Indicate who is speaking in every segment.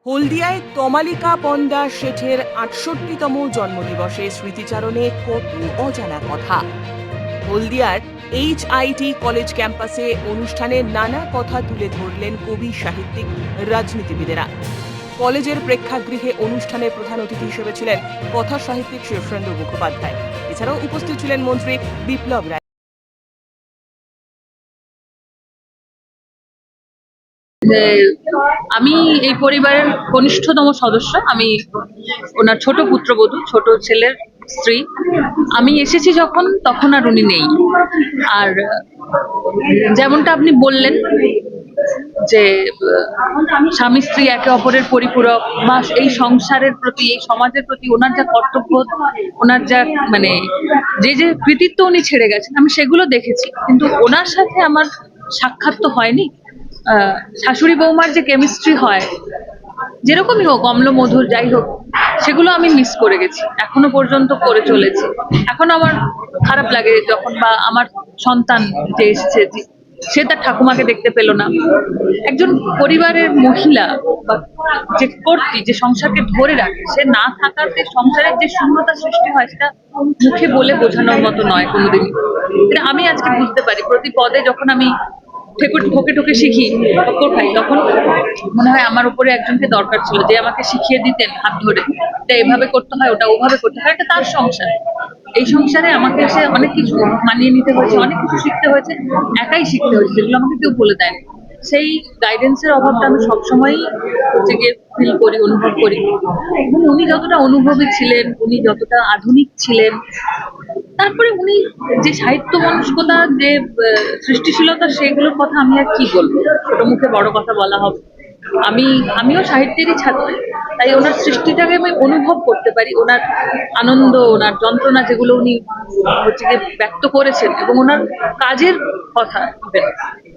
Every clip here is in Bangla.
Speaker 1: হলদিয়ায় তমালিকা পন্দা শেঠের ৬৮তম জন্মদিবসে স্মৃতিচারণে কত অজানা কথা। হলদিয়ার HIT কলেজ ক্যাম্পাসে অনুষ্ঠানে নানা কথা তুলে ধরলেন কবি, সাহিত্যিক, রাজনীতিবিদেরা। কলেজের প্রেক্ষাগৃহে অনুষ্ঠানে প্রধান অতিথি হিসেবে ছিলেন কথা সাহিত্যিক শীর্ষেন্দু মুখোপাধ্যায়। এছাড়াও উপস্থিত ছিলেন মন্ত্রী বিপ্লব রায়।
Speaker 2: যে আমি এই পরিবারের কনিষ্ঠতম সদস্য, আমি ওনার ছোট পুত্রবধূ, ছোট ছেলের স্ত্রী। আমি এসেছি যখন, তখন আর উনি নেই। আর যেমনটা আপনি বললেন যে স্বামী স্ত্রী একে অপরের পরিপূরক, বা এই সংসারের প্রতি, এই সমাজের প্রতি ওনার যা কর্তব্য, ওনার যা মানে যে কৃতিত্ব উনি ছেড়ে গেছেন, আমি সেগুলো দেখেছি। কিন্তু ওনার সাথে আমার সাক্ষাৎ তো হয়নি। শাশুড়ি বৌমার যে কেমিস্ট্রি হয়, যেরকমই হোক, অম্ল মধুর যাই হোক, সেগুলো আমি মিস করে গেছি, এখনো পর্যন্ত করে চলেছি। এখন আমার খারাপ লাগে যখন, বা আমার সন্তান যে এসেছে, সে তার ঠাকুমাকে দেখতে পেল না। একজন পরিবারের মহিলা বা যে কর্ত্রী, যে সংসারকে ধরে রাখে, সে না থাকাতে সংসারের যে শূন্যতা সৃষ্টি হয়, সেটা মুখে বলে বোঝানোর মতো নয় কোনোদিনই। এটা আমি আজকে বুঝতে পারি। প্রতি পদে যখন আমি ঠকে ঠকে শিখি, ঠক্কর খাই, তখন মনে হয় আমার উপরে একজনকে দরকার ছিল, যে আমাকে শিখিয়ে দিতেন হাত ধরে, এটা এভাবে করতে হয়, ওটা ওভাবে করতে হয়। এটা তার সংসার। এই সংসারে আমাকে এসে অনেক কিছু মানিয়ে নিতে হয়েছে, অনেক কিছু শিখতে হয়েছে, একাই শিখতে হয়েছে, যেগুলো আমাকে কেউ বলে দেয়নি। সেই গাইডেন্সের অভাবটা আমি সবসময়ই হচ্ছে গিয়ে ফিল করি, অনুভব করি। এবং উনি যতটা অনুভবী ছিলেন, উনি যতটা আধুনিক ছিলেন, তারপরে উনি যে সাহিত্য মনস্কতা, যে সৃষ্টিশীলতা, সেগুলোর কথা আমি আর কি বলবো, ছোট মুখে বড় কথা বলা হবে। আমিও সাহিত্যেরই ছাত্রী, তাই ওনার সৃষ্টিটাকে আমি অনুভব করতে পারি। ওনার আনন্দ, ওনার যন্ত্রণা, যেগুলো উনি হচ্ছে গিয়ে ব্যক্ত করেছেন, এবং ওনার কাজের কথা।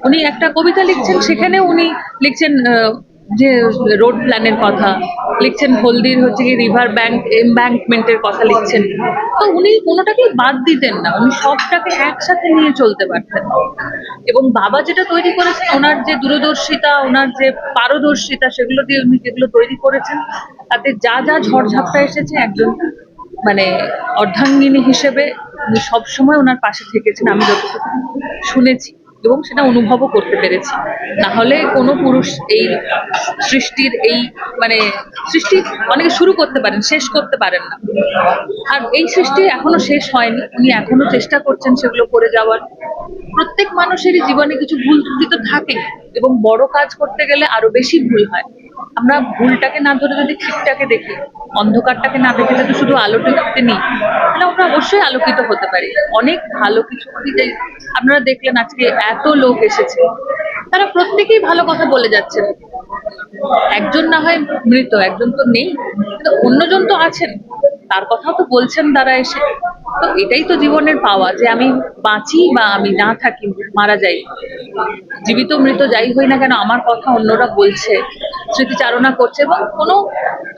Speaker 2: উনি একটা কবিতা লিখছেন, সেখানে উনি লিখছেন যে রোড প্ল্যানের কথা লিখছেন, হলদির হচ্ছে কি রিভার ব্যাংক এমব্যাঙ্কমেন্টের কথা লিখছেন। তো উনি কোনোটাকেই বাদ দিতেন না, উনি সবটাকে একসাথে নিয়ে চলতে পারতেন। এবং বাবা যেটা তৈরি করেছেন, ওনার যে দূরদর্শিতা, ওনার যে পারদর্শিতা, সেগুলো দিয়ে উনি যেগুলো তৈরি করেছেন, তাতে যা যা ঝড়ঝাপটা এসেছে, একজন মানে অর্ধাঙ্গিনী হিসেবে উনি সবসময় ওনার পাশে থেকেছেন, আমি যতটুকু শুনেছি এবং সেটা অনুভবও করতে পেরেছি। না হলে কোনো পুরুষ এই সৃষ্টির এই মানে সৃষ্টি অনেকে শুরু করতে পারেন, শেষ করতে পারেন না। আর এই সৃষ্টি এখনো শেষ হয়নি, উনি এখনো চেষ্টা করছেন সেগুলো করে যাওয়ার। প্রত্যেক মানুষেরই জীবনে কিছু ভুল ত্রুটি তো থাকে, এবং বড় কাজ করতে গেলে আরো বেশি ভুল হয়। আমরা ভুলটাকে না ধরে যদি ঠিকটাকে দেখি, অন্ধকারটাকে না দেখে যদি শুধু আলোটাকে নিই, তাহলে আমরা অবশ্যই আলোকিত হতে পারি। অনেক ভালো কিছু আপনারা দেখলেন, আজকে এত লোক এসেছে, তারা প্রত্যেকেই ভালো কথা বলে যাচ্ছেন। একজন না হয় মৃত, একজন তো নেই, কিন্তু অন্যজন তো আছেন, তার কথাও তো বলছেন তারা এসে। তো এটাই তো জীবনের পাওয়া, যে আমি বাঁচি বা আমি না থাকি, মারা যাই, জীবিত মৃত যাই হই না কেন, আমার কথা অন্যরা বলছে, স্মৃতিচারণা করছে, এবং কোনো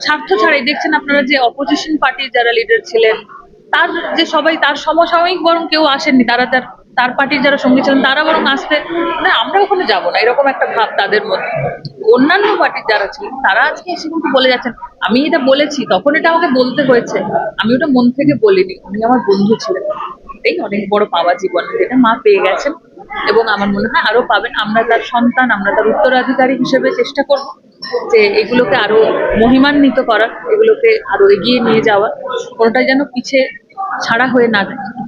Speaker 2: স্বার্থ ছাড়াই। দেখছেন আপনারা যে অপোজিশন পার্টির যারা লিডার ছিলেন, তার যে সবাই তার সমসাময়িক বরং কেউ আসেননি, তারা তার পার্টির যারা সঙ্গী ছিলেন, তারা বরং আসতে না, আমরা ওখানে যাবো না, এরকম একটা ভাব তাদের মধ্যে। অন্যান্য পার্টির যারা ছিলেন, তারা আজকে এসে কিন্তু বলে যাচ্ছেন, আমি এটা বলেছি, তখন এটা আমাকে বলতে হয়েছে, আমি ওটা মন থেকে বলিনি, উনি আমার বন্ধু ছিলেন। এটাই অনেক বড় পাওয়া জীবনে, যেটা মা পেয়ে গেছেন, এবং আমার মনে হয় আরো পাবেন। আমরা তার সন্তান, আমরা তার উত্তরাধিকারী হিসেবে চেষ্টা করব যে এগুলোকে আরো মহিমান্বিত করার, এগুলোকে আরো এগিয়ে নিয়ে যাওয়ার, কোনোটা যেন পিছে ছাড়া হয়ে না যায়।